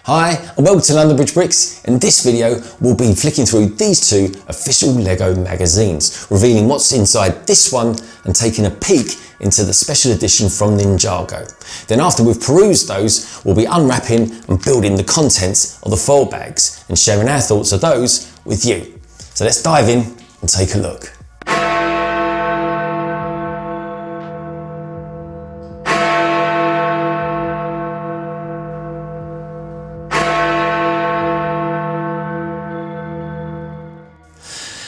Hi and welcome to London Bridge Bricks. In this video we'll be flicking through these two official LEGO magazines, revealing what's inside this one and taking a peek into the special edition from Ninjago. Then after we've perused those, we'll be unwrapping and building the contents of the foil bags and sharing our thoughts of those with you. So let's dive in and take a look.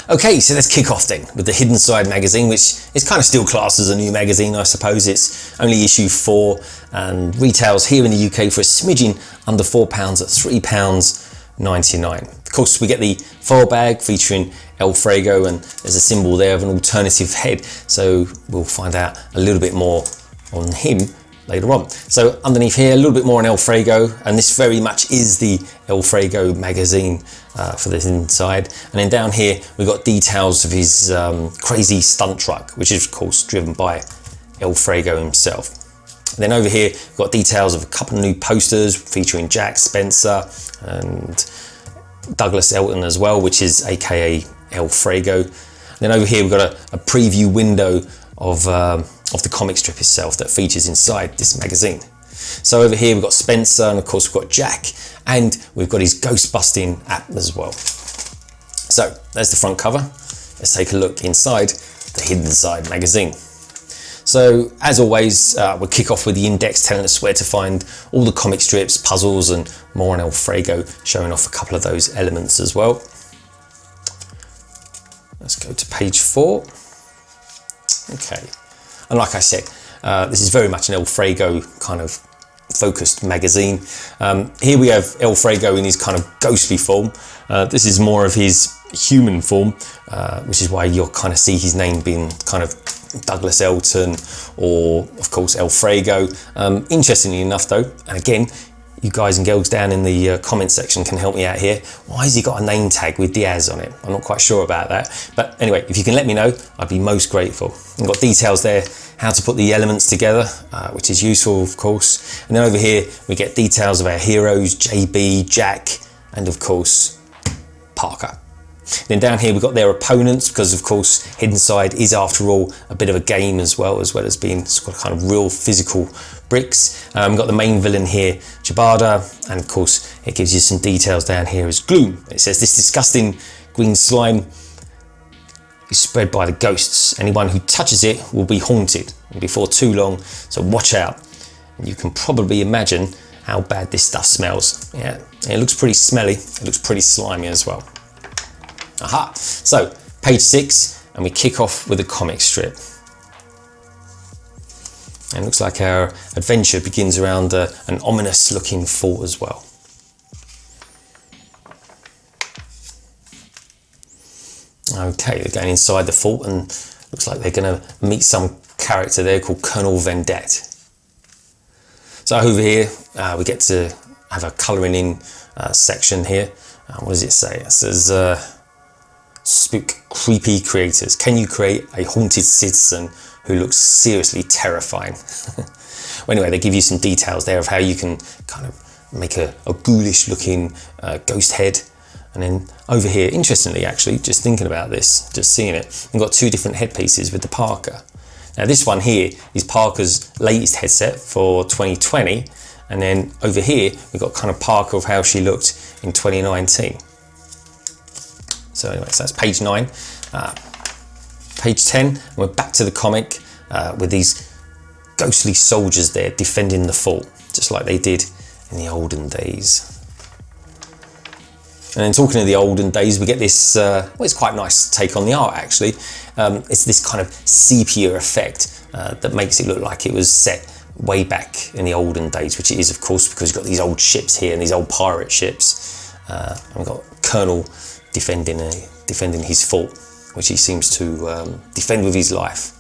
Okay, so let's kick off then with the Hidden Side magazine, which is kind of still classed as a new magazine, I suppose. It's only issue 4 and retails here in the UK for a smidgen under £4 at £3.99. Of course, we get the foil bag featuring El Fuego, and there's a symbol there of an alternative head. So we'll find out a little bit more on him later on. So underneath here, a little bit more on El Fuego, and this very much is the El Fuego magazine for this inside. And then down here, we've got details of his crazy stunt truck, which is of course driven by El Fuego himself. And then over here, we've got details of a couple of new posters featuring Jack Spencer and Douglas Elton as well, which is AKA El Fuego. And then over here, we've got a preview window of the comic strip itself that features inside this magazine. So over here we've got Spencer, and of course we've got Jack, and we've got his ghost busting app as well. So there's the front cover. Let's take a look inside the Hidden Side magazine. So as always, we'll kick off with the index telling us where to find all the comic strips, puzzles, and more on El Fuego, showing off a couple of those elements as well. Let's go to page 4. Okay. And like I said, this is very much an El Fuego kind of focused magazine. Here we have El Fuego in his kind of ghostly form. This is more of his human form, which is why you'll kind of see his name being kind of Douglas Elton or of course El Fuego. Interestingly enough though, and again, you guys and girls down in the comment section can help me out here. Why has he got a name tag with Diaz on it? I'm not quite sure about that. But anyway, if you can let me know, I'd be most grateful. We've got details there, how to put the elements together, which is useful, of course. And then over here, we get details of our heroes, JB, Jack, and of course, Parker. Then down here, we've got their opponents, because of course, Hidden Side is after all a bit of a game as well as being sort of kind of real physical bricks. We've got the main villain here, Jabada, and of course, it gives you some details down here as Gloom. It says this disgusting green slime is spread by the ghosts. Anyone who touches it will be haunted before too long, so watch out. And you can probably imagine how bad this stuff smells. Yeah, and it looks pretty smelly, it looks pretty slimy as well. Aha, so page 6, and we kick off with a comic strip. And it looks like our adventure begins around an ominous looking fort as well. Okay, they're going inside the fort and looks like they're going to meet some character there called Colonel Vendette. So over here, we get to have a colouring in section here. What does it say? It says, spook creepy creators. Can you create a haunted citizen who looks seriously terrifying? Well, anyway, they give you some details there of how you can kind of make a ghoulish looking ghost head. And then over here, interestingly actually, just thinking about this, just seeing it, we've got 2 different headpieces with the Parker. Now this one here is Parker's latest headset for 2020. And then over here, we've got kind of Parker of how she looked in 2019. So anyway, so that's page 9. Page 10, and we're back to the comic with these ghostly soldiers there defending the fort, just like they did in the olden days. And then talking of the olden days, we get this, well, it's quite a nice take on the art actually. It's this kind of sepia effect that makes it look like it was set way back in the olden days, which it is of course, because you've got these old ships here and these old pirate ships. And we've got Colonel defending his fort, which he seems to defend with his life.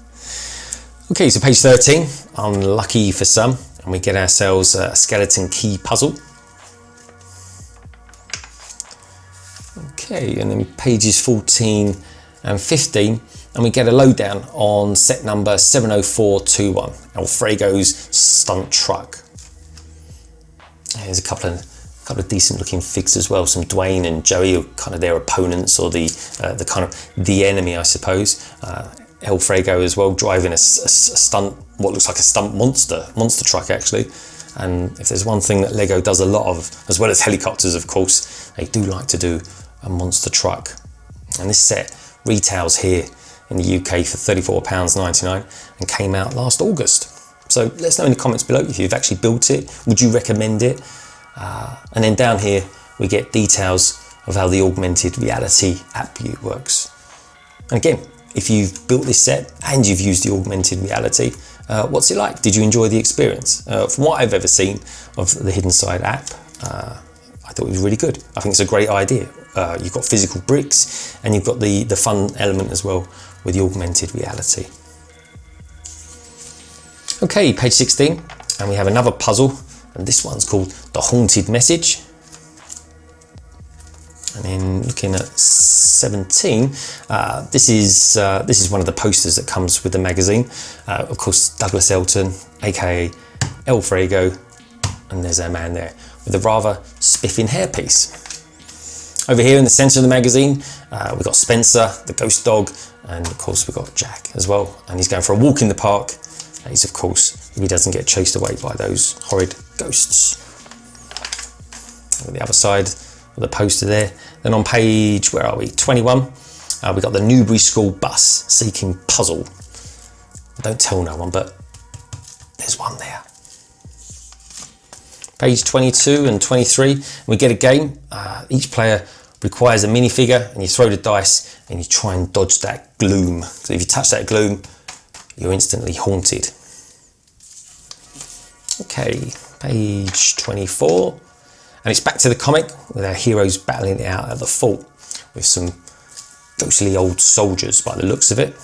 Okay, so page 13, unlucky for some, and we get ourselves a skeleton key puzzle. Okay, and then pages 14 and 15, and we get a lowdown on set number 70421, El Fuego's stunt truck. Here's a couple of couple of decent looking figs as well. Some Dwayne and Joey are kind of their opponents, or the kind of the enemy, I suppose. El Fuego as well, driving a stunt, what looks like a stunt monster truck actually. And if there's one thing that Lego does a lot of, as well as helicopters of course, they do like to do a monster truck. And this set retails here in the UK for £34.99 and came out last August. So let us know in the comments below if you've actually built it. Would you recommend it? And then down here we get details of how the augmented reality app view works. And again, if you've built this set and you've used the augmented reality, what's it like? Did you enjoy the experience? From what I've ever seen of the Hidden Side app, I thought it was really good. I think it's a great idea. You've got physical bricks and you've got the fun element as well with the augmented reality. Okay, page 16, and we have another puzzle, and this one's called The Haunted Message. And then looking at 17, this is one of the posters that comes with the magazine. Of course, Douglas Elton, aka El Fuego, and there's our man there with a rather spiffing hairpiece. Over here in the centre of the magazine, we've got Spencer, the ghost dog, and of course we've got Jack as well. And he's going for a walk in the park. He's, of course, if he doesn't get chased away by those horrid ghosts. On the other side of the poster there. Then on page, where are we? 21, we've got the Newbury School bus seeking puzzle. Don't tell no one, but there's one there. Page 22 and 23, we get a game. Each player requires a minifigure, and you throw the dice and you try and dodge that gloom. So if you touch that gloom, you're instantly haunted. Okay, page 24, and it's back to the comic with our heroes battling it out at the fort with some ghostly old soldiers by the looks of it.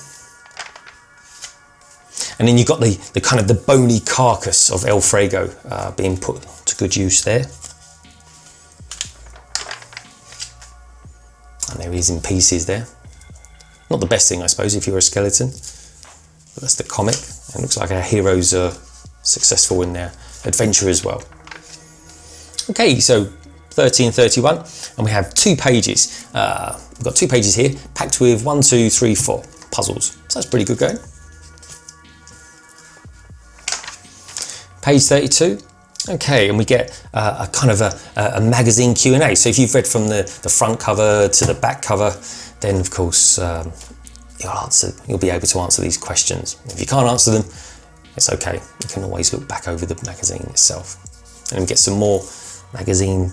And then you've got the kind of the bony carcass of El Fuego being put to good use there. And there he is in pieces there. Not the best thing, I suppose, if you're a skeleton. But that's the comic. And it looks like our heroes are successful in their adventure as well. Okay, so 30 and 31, and we have 2 pages. We've got 2 pages here, packed with 1, 2, 3, 4 puzzles. So that's pretty good going. Page 32. Okay, and we get a kind of a magazine Q&A. So if you've read from the front cover to the back cover, then of course you'll be able to answer these questions. If you can't answer them, it's okay. You can always look back over the magazine itself. And we get some more magazine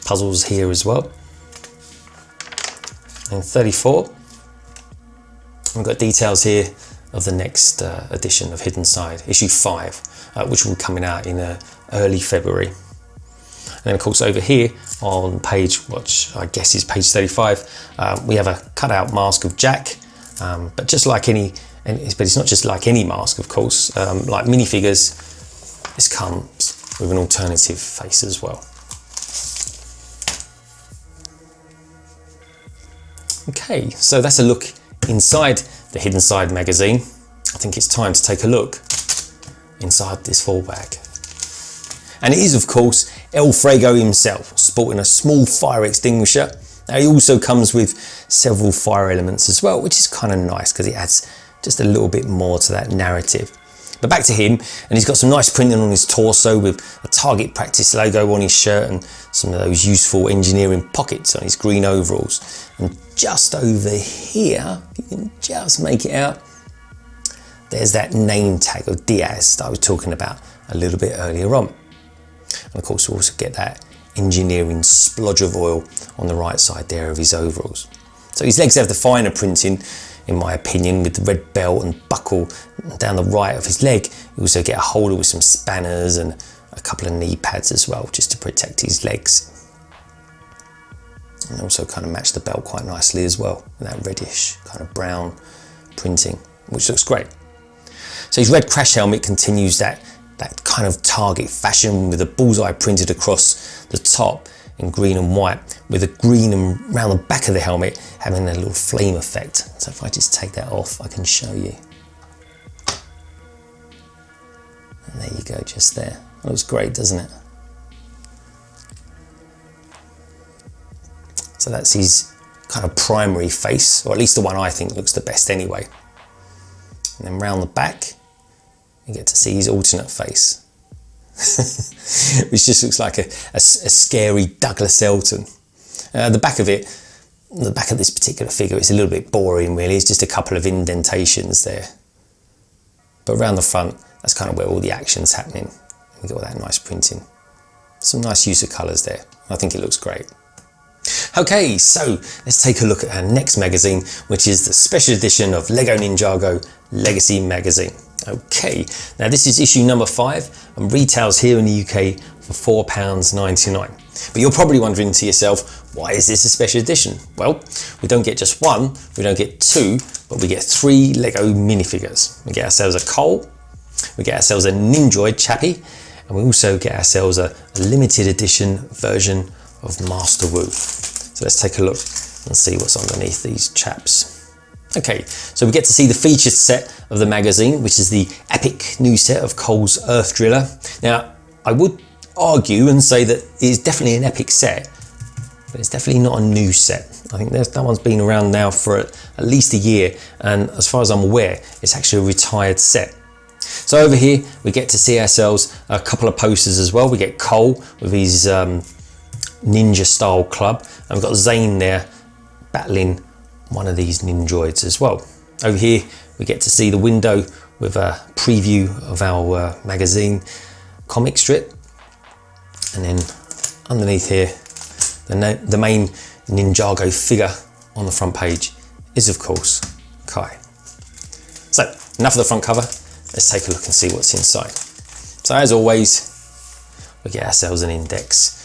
puzzles here as well. And 34, we've got details here of the next edition of Hidden Side, issue 5, which will be coming out in early February. And then of course over here on page, which I guess is page 35, we have a cutout mask of Jack, but just like but it's not just like any mask, of course. Like minifigures, this comes with an alternative face as well. Okay, so that's a look inside the Hidden Side magazine. I think it's time to take a look inside this full bag. And it is, of course, El Fuego himself, sporting a small fire extinguisher. Now, he also comes with several fire elements as well, which is kind of nice because it adds just a little bit more to that narrative. But back to him, and he's got some nice printing on his torso with a target practice logo on his shirt and some of those useful engineering pockets on his green overalls. And just over here, if you can just make it out, there's that name tag of Diaz that I was talking about a little bit earlier on. And of course we also get that engineering splodge of oil on the right side there of his overalls. So his legs have the finer printing, in my opinion, with the red belt and buckle down the right of his leg. You also get a holder with some spanners and a couple of knee pads as well, just to protect his legs. And also kind of match the belt quite nicely as well, with that reddish kind of brown printing, which looks great. So his red crash helmet continues that kind of target fashion with a bullseye printed across the top in green and white, with a green and round the back of the helmet having a little flame effect. So if I just take that off, I can show you. And there you go, just there. That looks great, doesn't it? So that's his kind of primary face, or at least the one I think looks the best anyway. And then round the back, you get to see his alternate face, which just looks like a scary Douglas Elton. The back of this particular figure is a little bit boring really, it's just a couple of indentations there. But around the front, that's kind of where all the action's happening. We got all that nice printing. Some nice use of colours there. I think it looks great. Okay, so let's take a look at our next magazine, which is the special edition of LEGO Ninjago Legacy magazine. Okay, now this is issue number 5 and retails here in the UK for £4.99. But you're probably wondering to yourself, why is this a special edition? Well, we don't get just one, we don't get 2, but we get 3 LEGO minifigures. We get ourselves a Cole, we get ourselves a Nindroid chappie, and we also get ourselves a limited edition version of Master Wu. So let's take a look and see what's underneath these chaps. Okay, so we get to see the featured set of the magazine, which is the epic new set of Cole's Earth Driller. Now, I would argue and say that it is definitely an epic set, but it's definitely not a new set. I think that one's been around now for at least a year, and as far as I'm aware, it's actually a retired set. So over here, we get to see ourselves a couple of posters as well. We get Cole with his ninja style club, and we've got Zane there battling one of these Nindroids as well. Over here, we get to see the window with a preview of our magazine comic strip. And then underneath here, the main Ninjago figure on the front page is, of course, Kai. So, enough of the front cover. Let's take a look and see what's inside. So, as always, we get ourselves an index.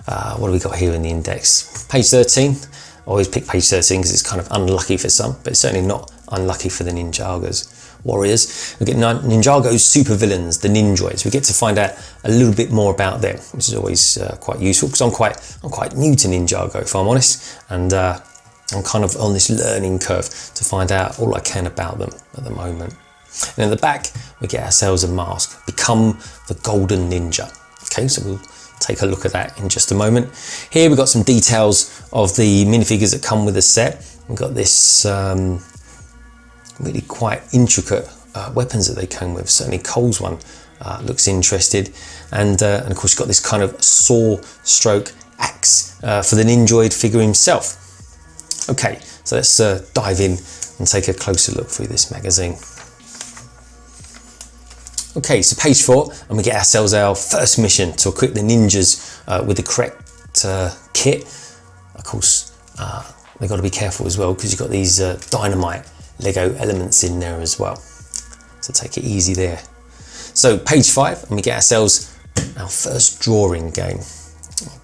What do we got here in the index? Page 13. I always pick page 13 because it's kind of unlucky for some, but it's certainly not unlucky for the Ninjago's warriors. We get Ninjago's supervillains, the Nindroids. We get to find out a little bit more about them, which is always quite useful because I'm quite new to Ninjago, if I'm honest, and I'm kind of on this learning curve to find out all I can about them at the moment. And in the back, we get ourselves a mask, Become the Golden Ninja. Okay, so we'll take a look at that in just a moment. Here we've got some details of the minifigures that come with the set. We've got this really quite intricate weapons that they come with. Certainly Cole's one looks interested, and of course you've got this kind of saw stroke axe for the Nindroid figure himself. Okay, so let's dive in and take a closer look through this magazine. Okay, so page 4, and we get ourselves our first mission to equip the ninjas with the correct kit. Of course, they've got to be careful as well because you've got these dynamite Lego elements in there as well. So take it easy there. So page 5, and we get ourselves our first drawing game.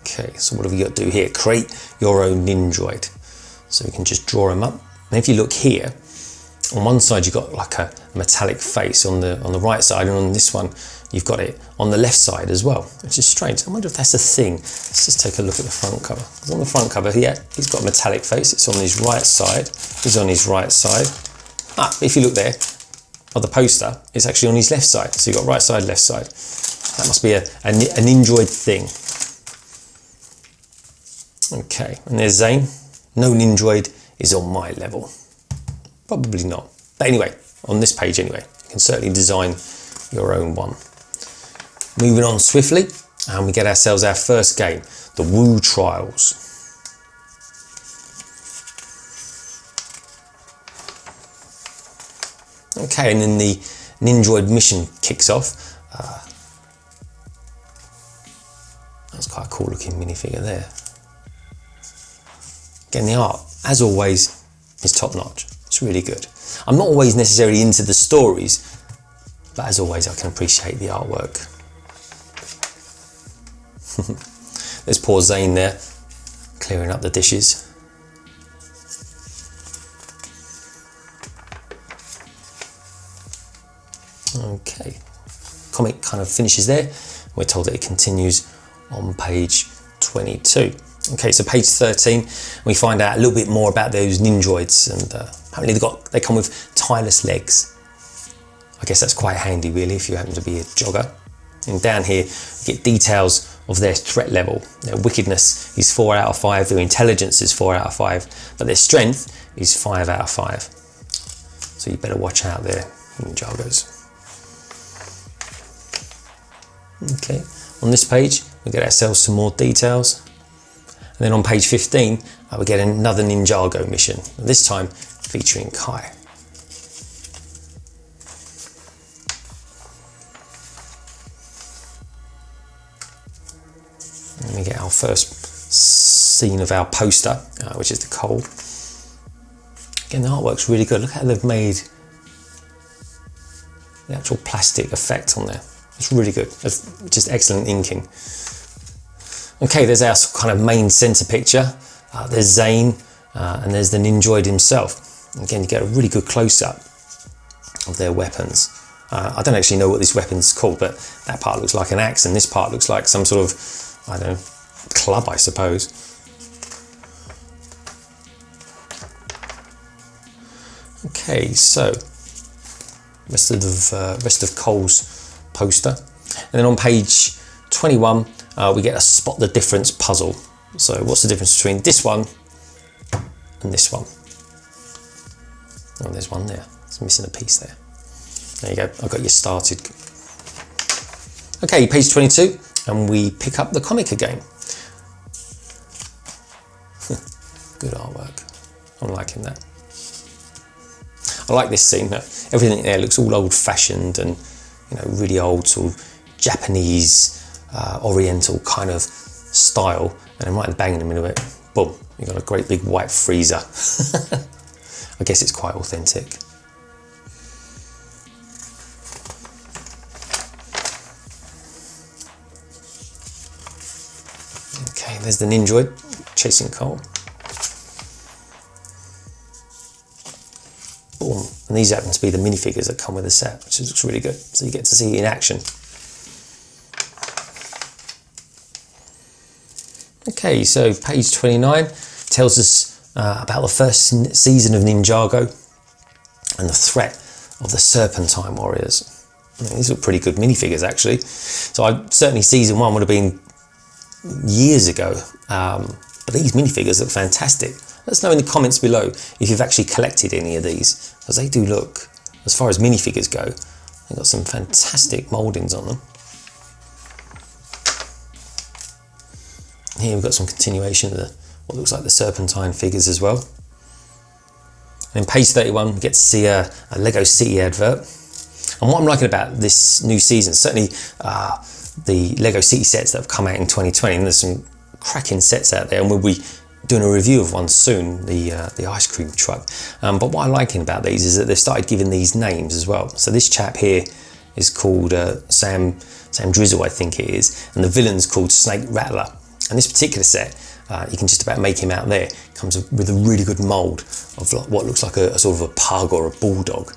Okay, so what have we got to do here? Create your own Nindroid. So we can just draw them up. And if you look here, on one side you've got like a metallic face on the right side, and on this one you've got it on the left side as well, which is strange. I wonder if that's a thing. Let's just take a look at the front cover. Because on the front cover here, he's got a metallic face. It's on his right side. He's on his right side. If you look there, on the poster, it's actually on his left side. So you've got right side, left side. That must be a Nindroid thing. Okay, and there's Zane. No Nindroid is on my level. Probably not. But anyway, on this page anyway, you can certainly design your own one. Moving on swiftly, and we get ourselves our first game, the Wu Trials. Okay, and then the Nindroid mission kicks off. That's quite a cool looking minifigure there. Again, the art, as always, is top notch. It's really good. I'm not always necessarily into the stories, but as always, I can appreciate the artwork. There's poor Zane there, clearing up the dishes. Okay, comic kind of finishes there. We're told that it continues on page 22. Okay, so page 13, we find out a little bit more about those Nindroids, and apparently they come with tireless legs. I guess that's quite handy really if you happen to be a jogger. And down here, we get details of their threat level. Their wickedness is 4 out of 5, their intelligence is 4 out of 5, but their strength is 5 out of 5. So you better watch out there, Ninjagos. Okay, on this page we get ourselves some more details, and then on page 15 we get another Ninjago mission, this time featuring Kai. And we get our first scene of our poster, which is the coal. Again, the artwork's really good. Look how they've made the actual plastic effect on there. It's really good. It's just excellent inking. Okay, there's our kind of main center picture. There's Zane, and there's the Nindroid himself. Again, you get a really good close-up of their weapons. I don't actually know what this weapon's called, but that part looks like an axe, and this part looks like some sort of, I don't know, club, I suppose. Okay, so rest of Cole's poster, and then on page 21 we get a spot the difference puzzle. So what's the difference between this one and this one? Oh, there's one there. It's missing a piece there. There you go. I've got you started. Okay, page 22, and we pick up the comic again. Good artwork. I'm liking that. I like this scene. Everything there looks all old-fashioned and, you know, really old sort of Japanese, Oriental kind of style. And then right bang in the middle of it, boom, you've got a great big white freezer. I guess it's quite authentic. Okay, there's the Nindroid chasing Cole. Boom. And these happen to be the minifigures that come with the set, which looks really good. So you get to see it in action. Okay, so page 29 tells us about the first season of Ninjago and the threat of the Serpentine Warriors. I mean, these look pretty good minifigures, actually. So certainly season 1 would have been years ago, but these minifigures look fantastic. Let us know in the comments below if you've actually collected any of these, because they do look, as far as minifigures go, they've got some fantastic mouldings on them. Here we've got some continuation of what looks like the Serpentine figures as well. And in page 31 we get to see a Lego City advert. And what I'm liking about this new season, certainly the Lego City sets that have come out in 2020, and there's some cracking sets out there, and we'll be doing a review of one soon, the ice cream truck. But what I'm liking about these is that they've started giving these names as well. So this chap here is called Sam Drizzle, I think it is, and the villain's called Snake Rattler. And this particular set, you can just about make him out there. Comes with a really good mould of what looks like a sort of a pug or a bulldog.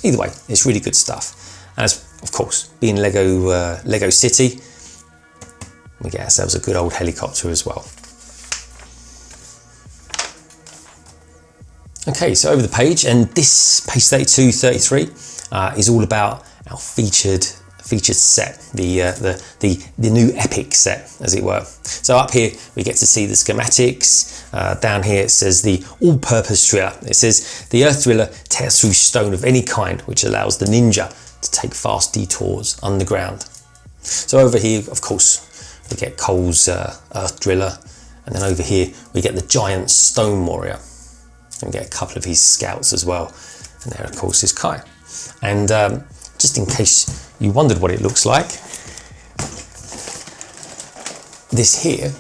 Either way, it's really good stuff. And as, of course, being Lego City, we get ourselves a good old helicopter as well. Okay, so over the page, and this page 32, 33 is all about our featured set, the new epic set, as it were. So up here we get to see the schematics. Down here it says the all-purpose driller. It says the earth driller tears through stone of any kind, which allows the ninja to take fast detours underground. So over here, of course, we get Cole's earth driller, and then over here we get the giant stone warrior, and we get a couple of his scouts as well. And there, of course, is Kai. And just in case you wondered what it looks like, this here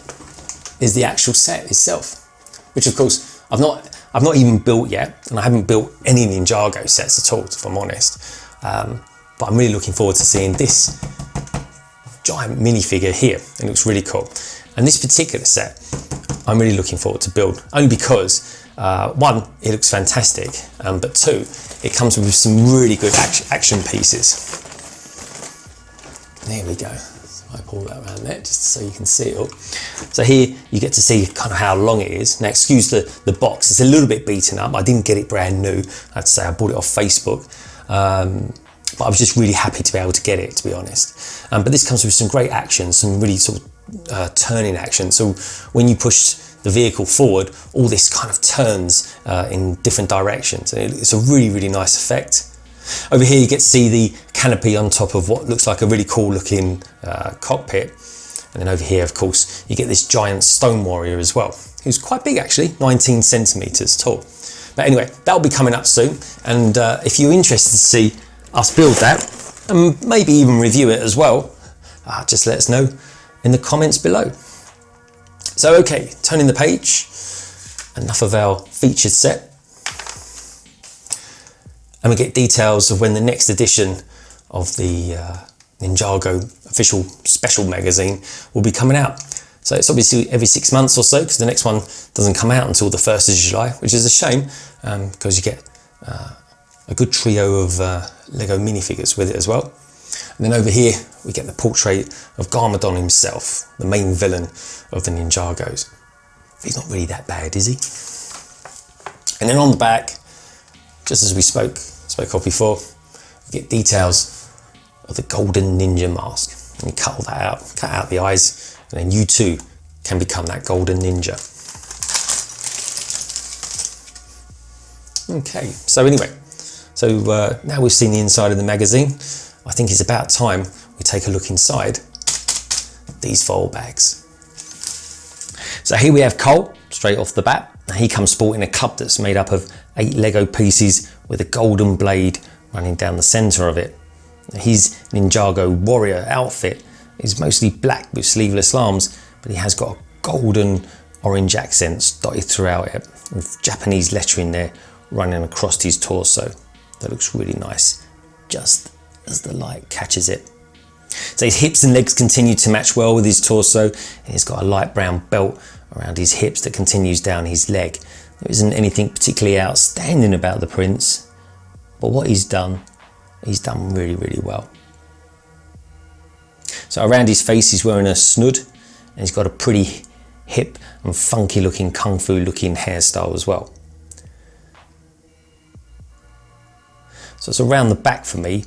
is the actual set itself, which of course I've not even built yet, and I haven't built any Ninjago sets at all, if I'm honest. But I'm really looking forward to seeing this giant minifigure here. It looks really cool. And this particular set, I'm really looking forward to build, only because one, it looks fantastic, but two, it comes with some really good action pieces. There we go. So I pull that around there just so you can see it all. So here you get to see kind of how long it is. Now excuse the box, it's a little bit beaten up. I didn't get it brand new. I have to say I bought it off Facebook. But I was just really happy to be able to get it, to be honest. But this comes with some great action, some really sort of turning action. So when you push the vehicle forward, all this kind of turns in different directions. It's a really, really nice effect. Over here you get to see the canopy on top of what looks like a really cool looking cockpit. And then over here, of course, you get this giant stone warrior as well, who's quite big actually, 19 centimeters tall. But anyway, that'll be coming up soon. And if you're interested to see us build that, and maybe even review it as well, just let us know in the comments below. So okay, turning the page, enough of our featured set. And we get details of when the next edition of the Ninjago official special magazine will be coming out. So it's obviously every 6 months or so, because the next one doesn't come out until the 1st of July, which is a shame, because you get a good trio of Lego minifigures with it as well. And then over here, we get the portrait of Garmadon himself, the main villain of the Ninjagos. He's not really that bad, is he? And then on the back, just as we spoke of before, we get details of the golden ninja mask. And you cut all that out, cut out the eyes, and then you too can become that golden ninja. Okay, so anyway, now we've seen the inside of the magazine, I think it's about time we take a look inside these foil bags. So here we have Cole, straight off the bat. He comes sporting a club that's made up of 8 Lego pieces with a golden blade running down the center of it. His Ninjago warrior outfit is mostly black with sleeveless arms, but he has got a golden orange accents dotted throughout it, with Japanese lettering there running across his torso. That looks really nice, just as the light catches it. So his hips and legs continue to match well with his torso, and he's got a light brown belt around his hips that continues down his leg. There isn't anything particularly outstanding about the prince, but what he's done really, really well. So around his face he's wearing a snood, and he's got a pretty hip and funky looking kung fu looking hairstyle as well. So it's around the back for me,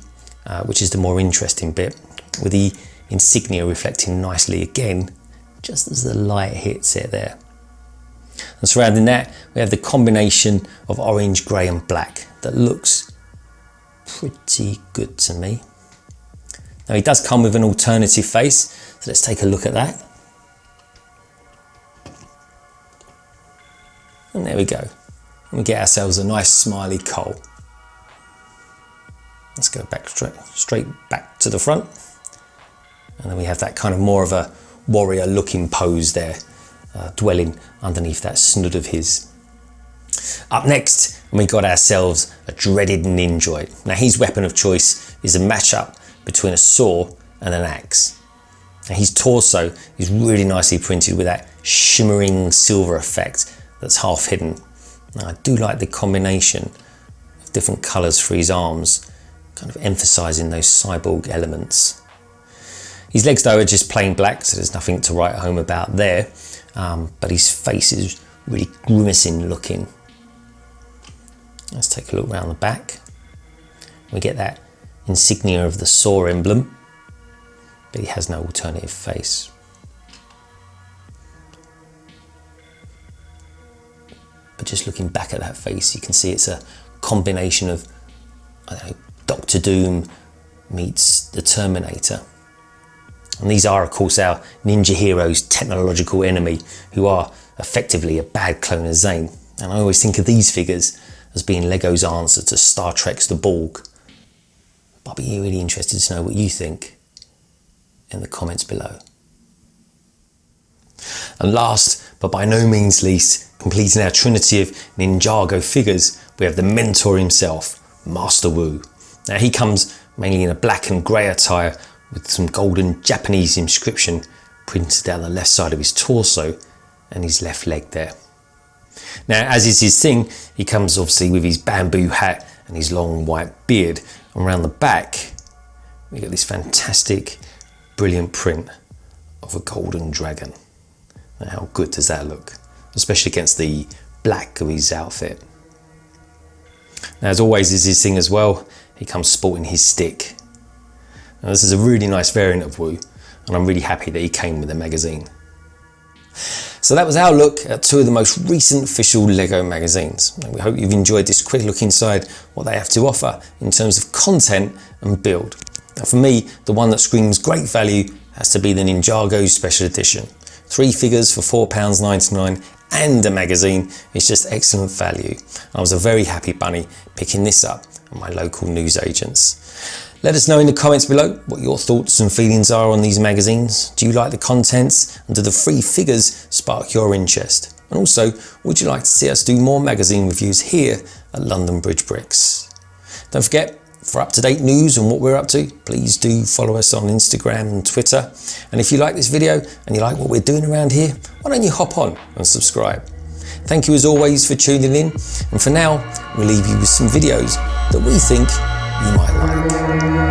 which is the more interesting bit, with the insignia reflecting nicely again, just as the light hits it there. And surrounding that, we have the combination of orange, grey and black that looks pretty good to me. Now he does come with an alternative face, so let's take a look at that. And there we go. And we get ourselves a nice smiley Cole. Let's go back straight back to the front. And then we have that kind of more of a warrior looking pose there, dwelling underneath that snood of his. Up next, we got ourselves a dreaded Nindroid. Now his weapon of choice is a matchup between a saw and an axe. Now his torso is really nicely printed with that shimmering silver effect that's half hidden. Now I do like the combination of different colours for his arms, kind of emphasising those cyborg elements. His legs though are just plain black, so there's nothing to write home about there, but his face is really grimacing looking. Let's take a look around the back. We get that insignia of the saw emblem, but he has no alternative face. But just looking back at that face, you can see it's a combination of, I don't know, Dr. Doom meets the Terminator. And these are, of course, our ninja hero's technological enemy, who are effectively a bad clone of Zane. And I always think of these figures as being Lego's answer to Star Trek's The Borg. But I'll be really interested to know what you think in the comments below. And last, but by no means least, completing our trinity of Ninjago figures, we have the mentor himself, Master Wu. Now he comes mainly in a black and grey attire with some golden Japanese inscription printed down the left side of his torso and his left leg there. Now, as is his thing, he comes obviously with his bamboo hat and his long white beard. And around the back, we get this fantastic, brilliant print of a golden dragon. Now, how good does that look? Especially against the black of his outfit. Now, as always is his thing as well, he comes sporting his stick. Now, this is a really nice variant of Wu, and I'm really happy that he came with a magazine. So that was our look at two of the most recent official LEGO magazines. And we hope you've enjoyed this quick look inside what they have to offer in terms of content and build. Now for me, the one that screams great value has to be the Ninjago Special Edition. 3 figures for £4.99 and a magazine is just excellent value. I was a very happy bunny picking this up at my local newsagents. Let us know in the comments below what your thoughts and feelings are on these magazines. Do you like the contents, and do the free figures spark your interest? And also, would you like to see us do more magazine reviews here at London Bridge Bricks? Don't forget, for up-to-date news on what we're up to, please do follow us on Instagram and Twitter. And if you like this video and you like what we're doing around here, why don't you hop on and subscribe? Thank you as always for tuning in, and for now, we'll leave you with some videos that we think you might like.